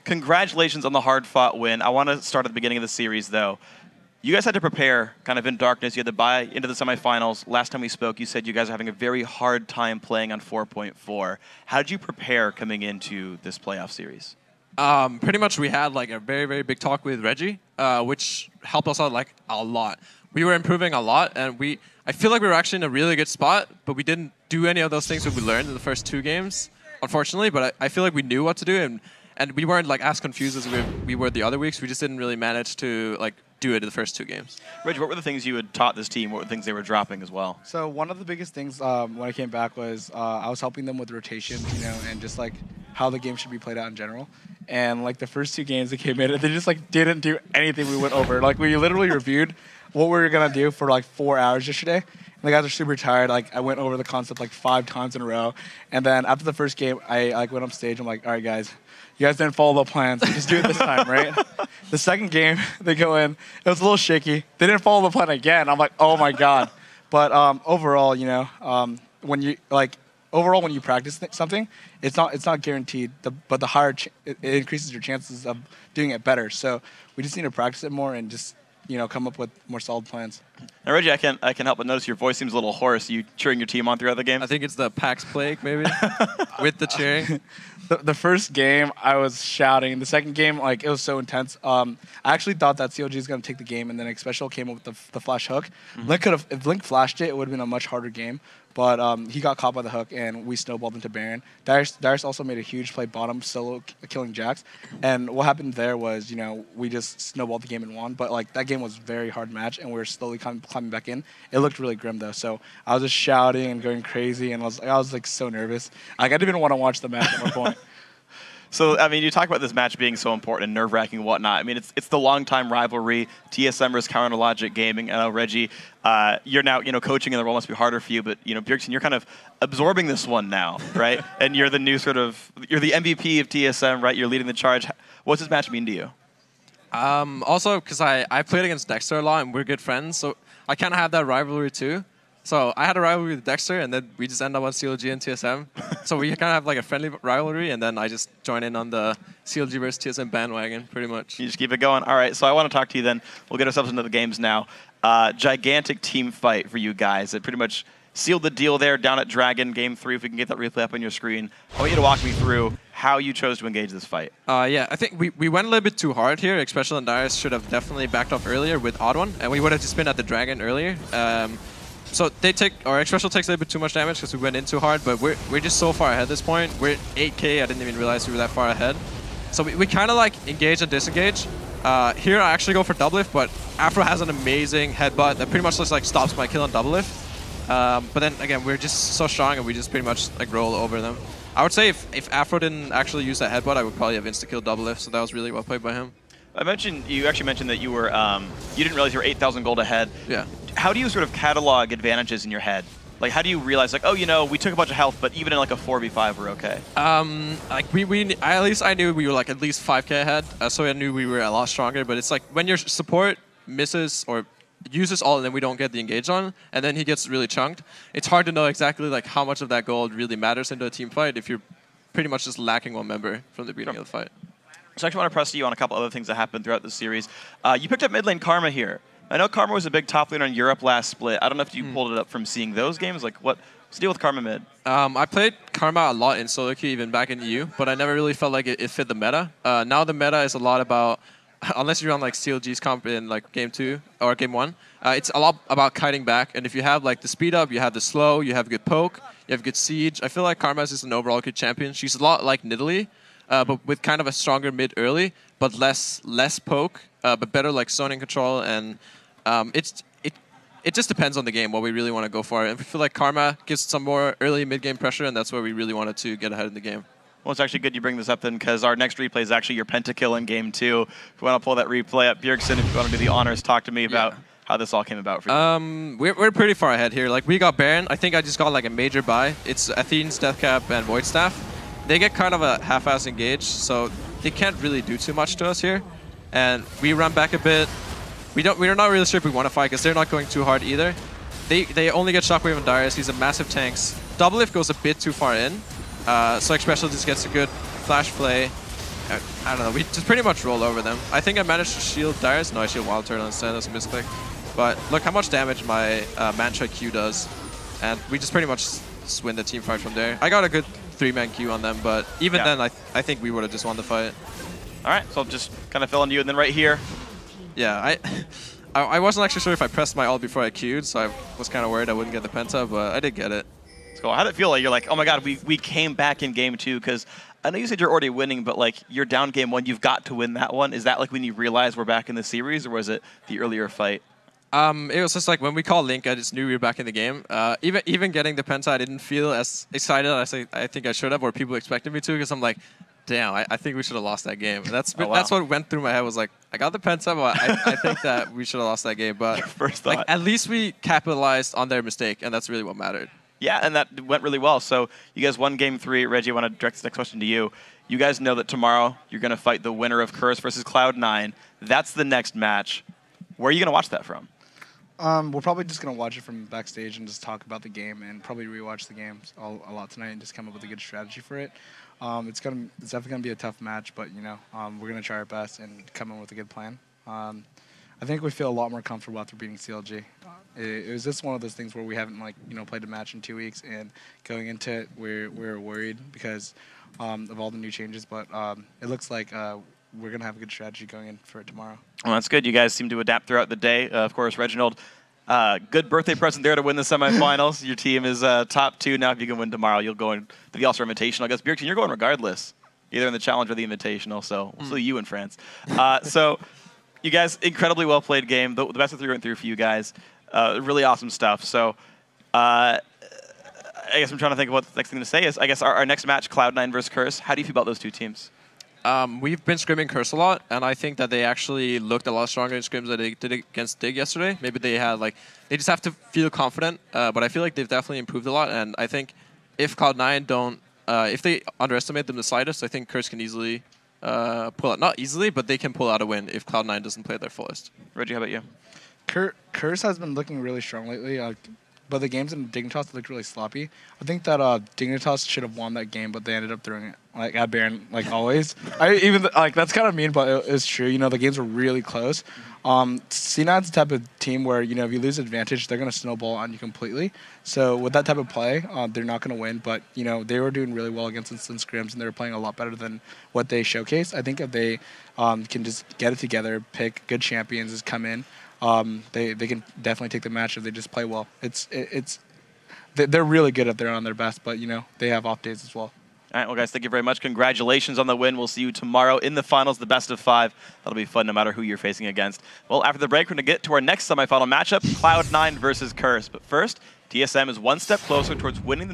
congratulations on the hard-fought win. I want to start at the beginning of the series, though. You guys had to prepare kind of in darkness. You had to buy into the semifinals. Last time we spoke, you said you guys are having a very hard time playing on 4.4. How did you prepare coming into this playoff series? Pretty much we had like a very, very big talk with Reggie, which helped us out like a lot. We were improving a lot, and I feel like we were actually in a really good spot, but we didn't do any of those things that we learned in the first 2 games, unfortunately. But I feel like we knew what to do, and we weren't like as confused as we were the other weeks. We just didn't really manage to like do it in the first 2 games. Reggie, what were the things you had taught this team? What were the things they were dropping as well? So one of the biggest things when I came back was I was helping them with rotations, and just like how the game should be played out in general. And like the first 2 games that came in, they just like didn't do anything we went over. Like we literally reviewed what we were gonna do for like 4 hours yesterday. And the guys are super tired. Like I went over the concept like 5 times in a row. And then after the first game, I like went up stage. I'm like, all right, guys, you guys didn't follow the plans. Just do it this time, right? The second game, they go in. It was a little shaky. They didn't follow the plan again. I'm like, oh my god. But overall, when you practice something, it's not guaranteed. But the higher it increases your chances of doing it better. So we just need to practice it more and just come up with more solid plans. Now, Reggie, I can help but notice your voice seems a little hoarse. Are you cheering your team on throughout the game? I think it's the PAX Plague, maybe, with the cheering. The first game, I was shouting. The second game, like, it was so intense. I actually thought that CLG was going to take the game, and then Xpecial came up with the flash hook. Mm-hmm. If Link flashed it, it would have been a much harder game. But he got caught by the hook, and we snowballed into Baron. Darius also made a huge play bottom, solo killing Jax. And what happened there was, we just snowballed the game and won. But like that game was a very hard match, and we were slowly climbing back in. It looked really grim though. So I was just shouting and going crazy, and I was like so nervous. Like I didn't even want to watch the match at one point. So, I mean, you talk about this match being so important and nerve-wracking and whatnot. I mean, it's the long-time rivalry, TSM versus Counterlogic Gaming. I know, Reggie, you're now, coaching, and the role must be harder for you. But, Bjergsen, you're kind of absorbing this one now, right? And you're the new you're the MVP of TSM, right? You're leading the charge. What's this match mean to you? Also, because I played against Dexter a lot, and we're good friends, so I kind of have that rivalry too. So I had a rivalry with Dexter, and then we just end up on CLG and TSM. So we kind of have like a friendly rivalry, and then I just join in on the CLG versus TSM bandwagon, pretty much. You just keep it going. All right, so I want to talk to you then. We'll get ourselves into the games now. Gigantic team fight for you guys. It pretty much sealed the deal there down at Dragon, Game 3, if we can get that replay up on your screen. I want you to walk me through how you chose to engage this fight. Yeah, I think we went a little bit too hard here. Xpecial and Darius should have definitely backed off earlier with Odd One, and we would have just been at the Dragon earlier. So Xpecial takes a little bit too much damage because we went in too hard, but we're just so far ahead at this point. We're at 8K, I didn't even realize we were that far ahead. So we kind of like engage and disengage. Here I actually go for double lift, but Afro has an amazing headbutt that pretty much just like stops my kill on double lift. But then again, we're just so strong and we just pretty much like roll over them. I would say if Afro didn't actually use that headbutt, I would probably have insta-killed double lift, so that was really well played by him. You actually mentioned that you were you didn't realize you were 8,000 gold ahead. Yeah. How do you sort of catalog advantages in your head? Like, how do you realize, like, oh, we took a bunch of health, but even in like a 4v5, we're okay? Like at least I knew we were like at least 5K ahead, so I knew we were a lot stronger. But it's like when your support misses or uses all and then we don't get the engage on, and then he gets really chunked. It's hard to know exactly like how much of that gold really matters into a team fight if you're pretty much just lacking one member from the beginning of the fight. So I actually want to press you on a couple other things that happened throughout the series. You picked up mid lane Karma here. I know Karma was a big top laner in Europe last split. I don't know if you pulled it up from seeing those games. Like, what's the deal with Karma mid? I played Karma a lot in solo queue, even back in EU, but I never really felt like it fit the meta. Now the meta is a lot about, unless you're on like CLG's comp in like Game 2 or Game 1, it's a lot about kiting back. And if you have like the speed up, you have the slow, you have good poke, you have good siege. I feel like Karma is just an overall good champion. She's a lot like Nidalee, but with kind of a stronger mid early, but less poke, but better like zoning control. And it just depends on the game what we really want to go for. And we feel like Karma gives some more early mid-game pressure, and that's where we really wanted to get ahead in the game. Well, it's actually good you bring this up then, because our next replay is actually your pentakill in Game 2. If you want to pull that replay up, Bjergsen, if you want to do the honors, talk to me about how this all came about for you. We're pretty far ahead here. Like, we got Baron. I think I just got like a major buy. It's Athene's Deathcap and Void Staff. They get kind of a half-ass engage, so they can't really do too much to us here. And we run back a bit. We're not really sure if we want to fight because they're not going too hard either. They only get Shockwave on Darius. He's a massive tanks. Double lift goes a bit too far in. So Xpecial just gets a good flash play. I don't know. We just pretty much rolled over them. I think I managed to shield Darius. No, I shield Wild Turtle instead. That's a misclick. But look how much damage my Mantra Q does. And we just pretty much just win the team fight from there. I got a good 3-man Q on them, but even then, I think we would have just won the fight. All right, so I'll just kind of fill on you, and then right here. Yeah, I wasn't actually sure if I pressed my ult before I queued, so I was kind of worried I wouldn't get the penta, but I did get it. So how did it feel? Like you're like, oh my god, we came back in game 2, because I know you said you're already winning, but like you're down game 1, you've got to win that one. Is that like when you realize we're back in the series, or was it the earlier fight? It was just like when we called Link, I just knew we were back in the game. Even getting the penta, I didn't feel as excited as I think I should have, or people expected me to, because I'm like, damn, I think we should have lost that game. And that's that's what went through my head, was like, I got the penta, but I think that we should have lost that game. But first thought. Like, at least we capitalized on their mistake, and that's really what mattered. Yeah, and that went really well. So you guys won game 3. Reggie, I want to direct this next question to you. You guys know that tomorrow you're going to fight the winner of Curse versus Cloud9. That's the next match. Where are you going to watch that from? We're probably just going to watch it from backstage and just talk about the game and probably rewatch the games a lot tonight and just come up with a good strategy for it. It's definitely going to be a tough match, but, you know, we're going to try our best and come in with a good plan. I think we feel a lot more comfortable after beating CLG. It was just one of those things where we haven't, like, you know, played a match in 2 weeks, and going into it, we're worried because of all the new changes, but it looks like we're going to have a good strategy going in for it tomorrow. Well, that's good. You guys seem to adapt throughout the day. Of course, Reginald, good birthday present there to win the semifinals. Your team is top 2 now. If you can win tomorrow, you'll go into the All-Star Invitational. I guess, Bjergsen, you're going regardless, either in the Challenge or the Invitational, so we'll see you in France. So you guys, incredibly well-played game. The best of 3 went through for you guys. Really awesome stuff. So I guess I'm trying to think of what the next thing to say is. I guess our next match, Cloud9 versus Curse. How do you feel about those 2 teams? We've been scrimming Curse a lot, and I think that they actually looked a lot stronger in scrims than they did against Dig yesterday. Maybe they had, like, they just have to feel confident, but I feel like they've definitely improved a lot, and I think if Cloud9 don't, if they underestimate them the slightest, I think Curse can easily pull out, not easily, but they can pull out a win if Cloud9 doesn't play their fullest. Reggie, how about you? Curse has been looking really strong lately. But the games in Dignitas looked really sloppy. I think that Dignitas should have won that game, but they ended up throwing it like at Baron, like always. That's kind of mean, but it's true. You know, the games were really close. C9's the type of team where, you know, if you lose advantage, they're going to snowball on you completely. So with that type of play, they're not going to win. But, you know, they were doing really well against instant scrims, and they were playing a lot better than what they showcased. I think if they can just get it together, pick good champions, just come in, they can definitely take the match if they just play well. They're really good if they're on their best, but, you know, they have off days as well. All right, well, guys, thank you very much. Congratulations on the win. We'll see you tomorrow in the finals, the best of 5. That'll be fun no matter who you're facing against. Well, after the break, we're going to get to our next semifinal matchup, Cloud9 versus Curse. But first, TSM is one step closer towards winning the